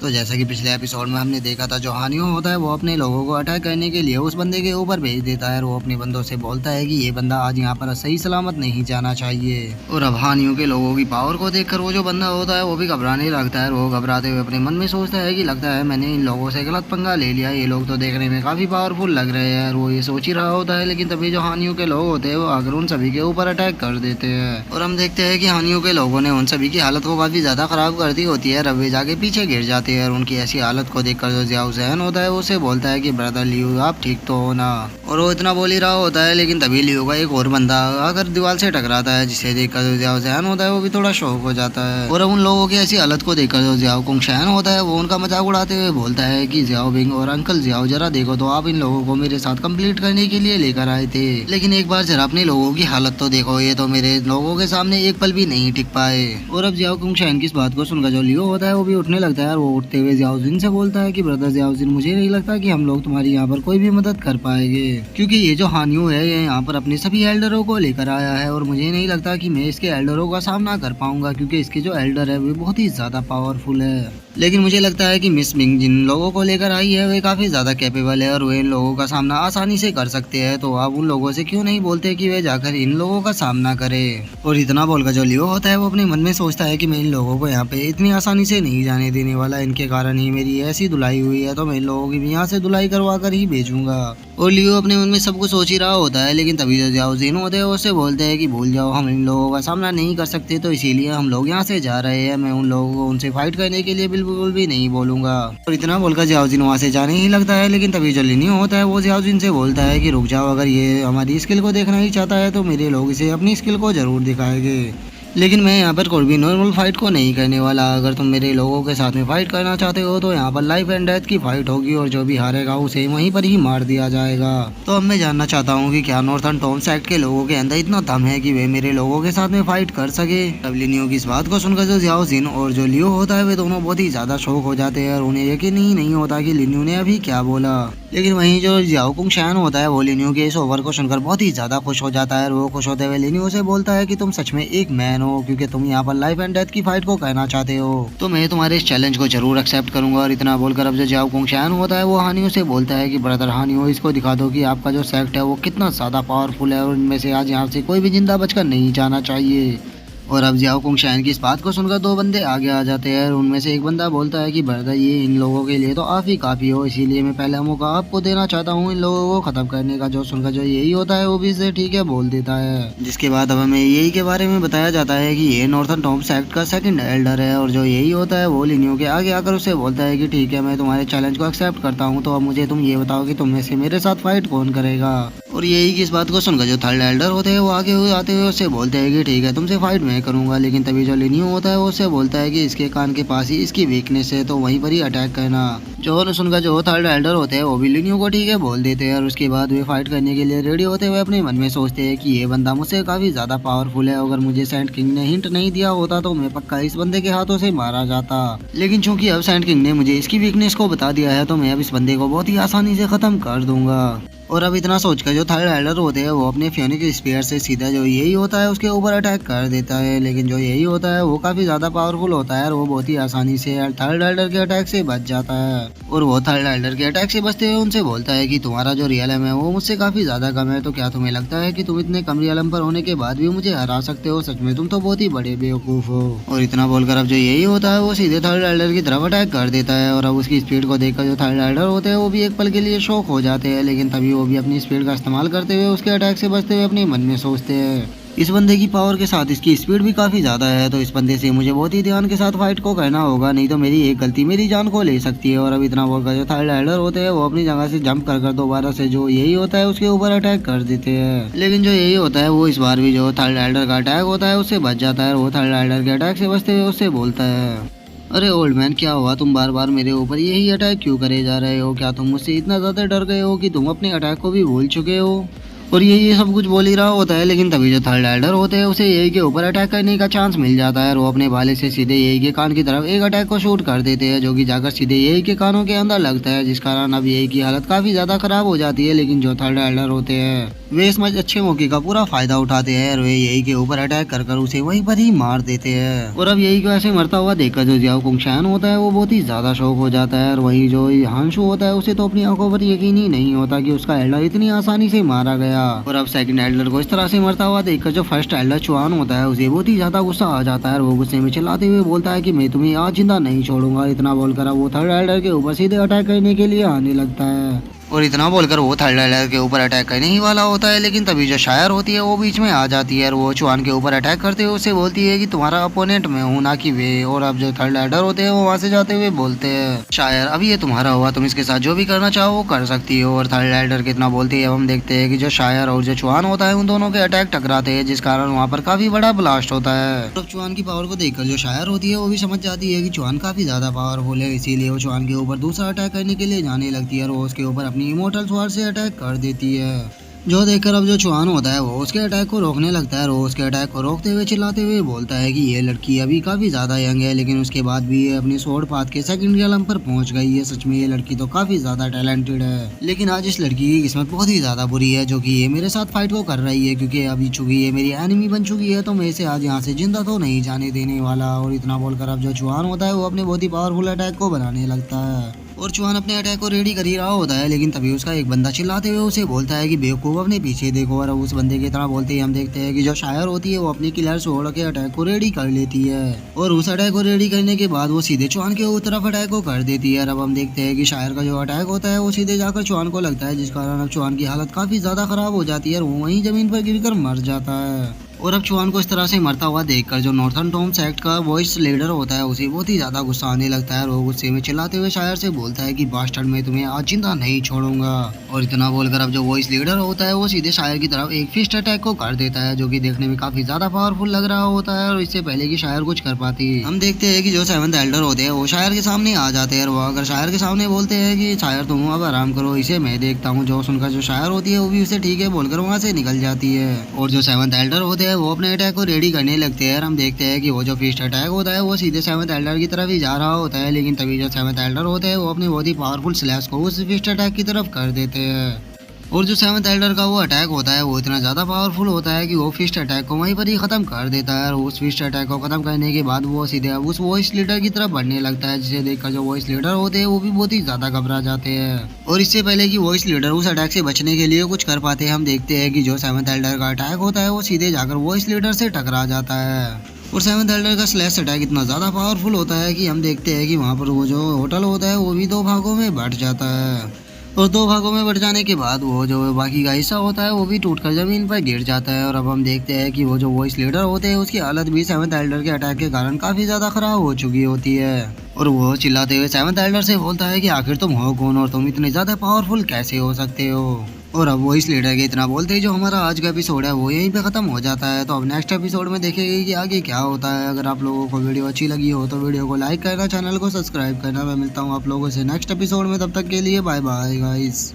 तो जैसा कि पिछले एपिसोड में हमने देखा था, जो हानियों होता है वो अपने लोगों को अटैक करने के लिए उस बंदे के ऊपर भेज देता है और वो अपने बंदों से बोलता है कि ये बंदा आज यहाँ पर सही सलामत नहीं जाना चाहिए। और अब हानियों के लोगों की पावर को देखकर वो जो बंदा होता है वो भी घबराने लगता है और वो घबराते हुए अपने मन में सोचता है कि लगता है मैंने इन लोगों से गलत पंगा ले लिया, ये लोग तो देखने में काफी पावरफुल लग रहे हैं। और वो ये सोच ही रहा होता है, लेकिन तभी जो हानियों के लोग होते हैं वो आकर उन सभी के ऊपर अटैक कर देते हैं। और हम देखते हैं कि हानियों के लोगों ने उन सभी की हालत को काफी ज्यादा खराब कर दी होती है। रवि जाके पीछे गिर जाते हैं और उनकी ऐसी हालत को देखकर जो जियाओ जहन होता है उसे बोलता है कि ब्रदर लियो आप ठीक तो हो ना। और वो इतना बोल ही रहा होता है, लेकिन तभी लियो का एक और बंदा आकर दीवार से टकराता है, जिसे देखकर जो जियाओ जहन होता है वो भी थोड़ा शौक हो जाता है। और अब उन लोगों की ऐसी हालत को देखकर जो जियाओ कुंग शहन होता है वो उनका मजाक उड़ाते हुए बोलता है कि जियाओ बिंग और अंकल जियाओ, जरा देखो तो आप इन लोगों को मेरे साथ कंप्लीट करने के लिए लेकर आए थे, लेकिन एक बार जरा अपने लोगों की हालत तो देखो, ये तो मेरे लोगों के सामने एक पल भी नहीं टिक पाए। और अब जियाओ कुंग शहन की इस बात को सुनकर जो लियो होता है वो भी उठने लगता है और वो उठते हुए जियाओजिन से बोलता है कि ब्रदर जियाओजिन, मुझे नहीं लगता कि हम लोग तुम्हारी यहाँ पर कोई भी मदद कर पाएंगे, क्योंकि ये जो हानियों है ये यहाँ पर अपने सभी एल्डरों को लेकर आया है और मुझे नहीं लगता कि मैं इसके एल्डरों का सामना कर पाऊंगा, क्योंकि इसके जो एल्डर है वो बहुत ही ज्यादा पावरफुल है। लेकिन मुझे लगता है कि मिस मिंग जिन लोगों को लेकर आई है वे काफी ज्यादा कैपेबल है और वे इन लोगों का सामना आसानी से कर सकते हैं, तो आप उन लोगों से क्यों नहीं बोलते कि वे जाकर इन लोगों का सामना करे। और इतना बोलकर जो लियो होता है वो अपने मन में सोचता है कि मैं इन लोगों को यहाँ पे इतनी आसानी से नहीं जाने देने वाला, इनके कारण ही मेरी ऐसी धुलाई हुई है, तो मैं इन लोगों की भी यहाँ से धुलाई करवा कर ही भेजूंगा। और लियो अपने मन में सब कुछ सोच ही रहा होता है, लेकिन तभी जो जाओ जिन होते हैं उससे बोलते हैं कि भूल जाओ, हम इन लोगों का सामना नहीं कर सकते, तो इसीलिए हम लोग यहाँ से जा रहे हैं। मैं उन लोगों को उनसे फाइट करने के लिए बिल्कुल भी नहीं बोलूंगा। और इतना बोलकर जियाओजिन वहाँ से जाने ही लगता है, लेकिन तभी जो लिनियो होता है वो जियाओजिन से बोलता है कि रुक जाओ, अगर ये हमारी स्किल को देखना ही चाहता है तो मेरे लोग इसे अपनी स्किल को जरूर दिखाएंगे, लेकिन मैं यहाँ पर कोई भी नॉर्मल फाइट को नहीं करने वाला। अगर तुम मेरे लोगों के साथ में फाइट करना चाहते हो तो यहाँ पर लाइफ एंड डेथ की फाइट होगी और जो भी हारेगा उसे वहीं पर ही मार दिया जाएगा। तो अब मैं जानना चाहता हूँ कि क्या नॉर्थर्न टॉम सेक्ट के लोगों के अंदर इतना दम है कि वे मेरे लोगों के साथ में फाइट कर सके। तब लिनियो की इस बात को सुनकर जो जियाओ जिन और जो लियो होता है वे दोनों बहुत ही ज्यादा शौक हो जाते हैं और उन्हें यकीन ही नहीं होता कि लिनियो ने अभी क्या बोला। लेकिन वहीं जो जियाओ कुंग शैन होता है वो लिनियो के इस ओवर को सुनकर बहुत ही ज्यादा खुश हो जाता है और वो खुश होते हुए लिनियो से बोलता है कि तुम सच में एक मैन हो, क्योंकि तुम यहाँ पर लाइफ एंड डेथ की फाइट को कहना चाहते हो, तो मैं तुम्हारे इस चैलेंज को जरूर एक्सेप्ट करूंगा। और इतना बोलकर अब जो जियाओ कुंग शैन होता है वो हानियों से बोलता है कि ब्रदर हानियों, इसको दिखा दो कि आपका जो सेक्ट है वो कितना ज्यादा पावरफुल है और इनमें से आज यहाँ से कोई भी जिंदा बचकर नहीं जाना चाहिए। और अब जियाओ कुंग शैन की इस बात को सुनकर दो बंदे आगे आ जाते हैं और उनमें से एक बंदा बोलता है कि ब्रदर ये इन लोगों के लिए तो आप ही काफी हो, इसीलिए मैं पहला मौका आपको देना चाहता हूँ इन लोगों को खत्म करने का। जो सुनकर जो यही होता है वो भी इसे ठीक है बोल देता है, जिसके बाद अब हमें यही के बारे में बताया जाता है कि ये नॉर्थर्न टॉम सेक्ट का सेकंड एल्डर है और जो यही होता है वो लिनियो के आगे आकर उसे बोलता है कि ठीक है मैं तुम्हारे चैलेंज को एक्सेप्ट करता हूँ, तो अब मुझे तुम ये बताओ कि तुम में से मेरे साथ फाइट कौन करेगा। और यही की इस बात को सुनकर जो थर्ड एल्डर होते हैं वो आगे हुए आते हुए उससे बोलते हैं कि ठीक है तुमसे फाइट मैं करूंगा, लेकिन तभी जो लिनियो होता है वो उससे बोलता है कि इसके कान के पास ही इसकी वीकनेस है, तो वहीं पर ही अटैक करना। जो सुनकर जो थर्ड एल्डर होते हैं वो भी लिनियो को ठीक है बोल देते हैं और उसके बाद वे फाइट करने के लिए रेडी होते हुए अपने मन में सोचते हैं कि ये बंदा मुझसे काफी ज्यादा पावरफुल है, अगर मुझे सैंड किंग ने हिंट नहीं दिया होता तो मैं पक्का इस बंदे के हाथों से मारा जाता, लेकिन चूंकि अब सैंड किंग ने मुझे इसकी वीकनेस को बता दिया है तो मैं अब इस बंदे को बहुत ही आसानी से खत्म कर दूंगा। और अब इतना सोचकर जो थर्ड एल्डर होते हैं वो अपने फ्योनिक स्पीयर से सीधा जो यही होता है उसके ऊपर अटैक कर देता है, लेकिन जो यही होता है वो काफी ज्यादा पावरफुल होता है और वो बहुत ही आसानी से थर्ड एल्डर के अटैक से बच जाता है। और वो थर्ड एल्डर के अटैक से बचते हुए उनसे बोलता है कि तुम्हारा जो रियलम है वो मुझसे काफी ज्यादा कम है, तो क्या तुम्हें लगता है कि तुम इतने कम रियलम पर होने के बाद भी मुझे हरा सकते हो? सच में तुम तो बहुत ही बड़े बेवकूफ हो। और इतना बोलकर अब जो यही होता है वो सीधे थर्ड एल्डर की तरफ अटैक कर देता है और अब उसकी स्पीड को देखकर जो थर्ड एल्डर होते हैं वो भी एक पल के लिए शॉक हो जाते हैं, लेकिन तभी वो भी अपनी स्पीड का इस्तेमाल करते हुए उसके अटैक से बचते हुए अपने मन में सोचते हैं इस बंदे की पावर के साथ इसकी स्पीड भी काफी ज्यादा है, तो इस बंदे से मुझे बहुत ही ध्यान के साथ फाइट को करना होगा, नहीं तो मेरी एक गलती मेरी जान को ले सकती है। और अब इतना बोलकर जो थर्ड एल्डर होते हैं वो अपनी जगह से जंप कर दोबारा से जो यही होता है उसके ऊपर अटैक कर देते हैं, लेकिन जो यही होता है वो इस बार भी जो थर्ड एल्डर का अटैक होता है उससे बच जाता है और वो थर्ड एल्डर के अटैक से बचते हुए उससे बोलता है अरे ओल्ड मैन, क्या हुआ? तुम बार बार मेरे ऊपर यही अटैक क्यों करे जा रहे हो? क्या तुम मुझसे इतना ज्यादा डर गए हो कि तुम अपने अटैक को भी भूल चुके हो? और ये सब कुछ बोल ही रहा होता है, लेकिन तभी जो थर्ड एल्डर होते हैं उसे यही के ऊपर अटैक करने का चांस मिल जाता है और वो अपने भाले से सीधे यही के कान की तरफ एक अटैक को शूट कर देते हैं, जो कि जाकर सीधे यही के कानों के अंदर लगता है, जिस कारण अब यही की हालत काफी ज्यादा खराब हो जाती है। लेकिन जो थर्ड एल्डर होते हैं वे इस अच्छे मौके का पूरा फायदा उठाते हैं और वे यही के ऊपर अटैक कर उसे वहीं पर ही मार देते हैं। और अब यही को ऐसे मरता हुआ देखकर जो जियाओ कुंगशान होता है वो बहुत ही ज्यादा शौक हो जाता है और वही जो हांशु होता है उसे तो अपनी आंखों पर यकीन ही नहीं होता कि उसका एल्डर इतनी आसानी से मारा गया। और अब सेकंड एल्डर को इस तरह से मरता हुआ देखकर जो फर्स्ट एल्डर चुआन होता है उसे बहुत ही ज्यादा गुस्सा आ जाता है और वो गुस्से में चिल्लाते हुए बोलता है कि मैं तुम्हें आज जिंदा नहीं छोड़ूंगा। इतना बोलकर अब वो थर्ड एल्डर के ऊपर सीधे अटैक करने के लिए आने लगता है और इतना बोलकर वो थर्ड एल्डर के ऊपर अटैक करने ही वाला होता है, लेकिन तभी जो शायर होती है वो बीच में आ जाती है और वो चुआन के ऊपर अटैक करते हुए उसे बोलती है कि तुम्हारा अपोनेंट मैं हूं ना कि वे। और अब जो थर्ड एल्डर होते हैं वो वहां से जाते हुए बोलते हैं शायर अब ये तुम्हारा हुआ, तुम इसके साथ जो भी करना चाहो वो कर सकती हो। और थर्ड एल्डर कितना बोलती है, हम देखते हैं कि जो शायर और जो चुआन होता है उन दोनों के अटैक टकराते हैं, जिस कारण वहाँ पर काफी बड़ा ब्लास्ट होता है। तो चुआन की पावर को देखकर जो शायर होती है वो भी समझ जाती है कि चुआन काफी ज्यादा पावरफुल है, इसीलिए वो चुआन के ऊपर दूसरा अटैक करने के लिए जाने लगती है और वो उसके ऊपर अपनी इमोर्टल स्वॉर्ड से अटैक कर देती है। जो देखकर अब जो चुआन होता है वो उसके अटैक को रोकने लगता है और वो उसके अटैक को रोकते हुए चिल्लाते हुए बोलता है कि ये लड़की अभी काफी ज्यादा यंग है, लेकिन उसके बाद भी ये अपनी स्वॉर्ड पाथ के सेकंड एलम पर पहुंच गई है। सच में ये लड़की तो काफी ज्यादा टैलेंटेड है, लेकिन आज इस लड़की की किस्मत बहुत ही ज्यादा बुरी है जो कि ये मेरे साथ फाइट को कर रही है, क्योंकि अभी चूंकि ये मेरी एनिमी बन चुकी है तो मैं इसे आज यहाँ से जिंदा तो नहीं जाने देने वाला। और इतना बोलकर अब जो चुआन होता है वो अपने बहुत ही पावरफुल अटैक को बनाने लगता है और चुआन अपने अटैक को रेडी कर ही रहा होता है, लेकिन तभी उसका एक बंदा चिल्लाते हुए उसे बोलता है कि बेवकूफ अपने पीछे देखो। और उस बंदे की तरह बोलते ही हम देखते हैं कि जो शायर होती है वो अपनी किलर छोड़ के अटैक को रेडी कर लेती है और उस अटैक को रेडी करने के बाद वो सीधे चुआन के तरफ अटैक को कर देती है। और अब हम देखते हैं कि शायर का जो अटैक होता है वो सीधे जाकर चुआन को लगता है, जिस कारण अब चुआन की हालत काफी ज्यादा खराब हो जाती है और वो वहीं जमीन पर गिरकर मर जाता है। और अब चुआन को इस तरह से मरता हुआ देखकर जो नॉर्थन टॉम सेक्ट का वॉइस लीडर होता है उसे बहुत ही ज्यादा गुस्सा आने लगता है और वो गुस्से में चिल्लाते हुए शायर से बोलता है कि बास्टर्ड मैं तुम्हें आज जिंदा नहीं छोड़ूंगा। और इतना बोलकर अब जो वॉइस लीडर होता है वो सीधे शायर की तरफ एक फिस्ट अटैक को कर देता है, जो कि देखने में काफी ज्यादा पावरफुल लग रहा होता है और इससे पहले कि शायर कुछ कर पाती हम देखते हैं कि जो सेवंथ एल्डर होते हैं वो शायर के सामने आ जाते हैं और वो अगर शायर के सामने बोलते हैं कि शायर तुम अब आराम करो, इसे मैं देखता हूँ। जो सुनकर जो शायर होती है वो भी उसे ठीक है बोलकर वहाँ से निकल जाती है और जो सेवंथ एल्डर होते हैं वो अपने अटैक को रेडी करने लगते हैं। हम देखते हैं कि वो जो फिस्ट अटैक होता है वो सीधे सेवंथ एल्डर की तरफ ही जा रहा होता है, लेकिन तभी जो सेवंथ एल्डर होते हैं वो अपनी बहुत ही पावरफुल स्लैश को उस फिस्ट अटैक की तरफ कर देते हैं। और जो सेवंथ एल्डर का वो अटैक होता है वो इतना ज़्यादा पावरफुल होता है कि वो फिस्ट अटैक को वहीं पर ही ख़त्म कर देता है और उस फिस्ट अटैक को ख़त्म करने के बाद वो सीधे उस वॉइस लीडर की तरफ बढ़ने लगता है, जिसे देखकर जो वॉइस लीडर होते हैं वो भी बहुत ही ज़्यादा घबरा जाते हैं। और इससे पहले कि वॉइस लीडर उस अटैक से बचने के लिए कुछ कर पाते हैं, हम देखते हैं कि जो सेवंथ एल्डर का अटैक होता है वो सीधे जाकर वॉइस लीडर से टकरा जाता है। और सेवंथ एल्डर का स्लैश अटैक इतना ज़्यादा पावरफुल होता है कि हम देखते हैं कि वहाँ पर वो जो होटल होता है वो भी 2 भागों में बट जाता है और 2 भागों में बढ़ जाने के बाद वो जो बाकी का हिस्सा होता है वो भी टूटकर जमीन पर गिर जाता है। और अब हम देखते हैं कि वो जो वॉइस लीडर होते हैं उसकी हालत भी सेवंथ एल्डर के अटैक के कारण काफी ज्यादा खराब हो चुकी होती है और वो चिल्लाते हुए सेवंथ एल्डर से बोलता है कि आखिर तुम हो कौन और तुम इतने ज्यादा पावरफुल कैसे हो सकते हो। और अब वॉइस लीडर के इतना बोलते ही जो हमारा आज का एपिसोड है वो यहीं पे खत्म हो जाता है। तो अब नेक्स्ट एपिसोड में देखेंगे कि आगे क्या होता है। अगर आप लोगों को वीडियो अच्छी लगी हो तो वीडियो को लाइक करना, चैनल को सब्सक्राइब करना। मैं मिलता हूँ आप लोगों से नेक्स्ट एपिसोड में, तब तक के लिए बाय बाय गाइस।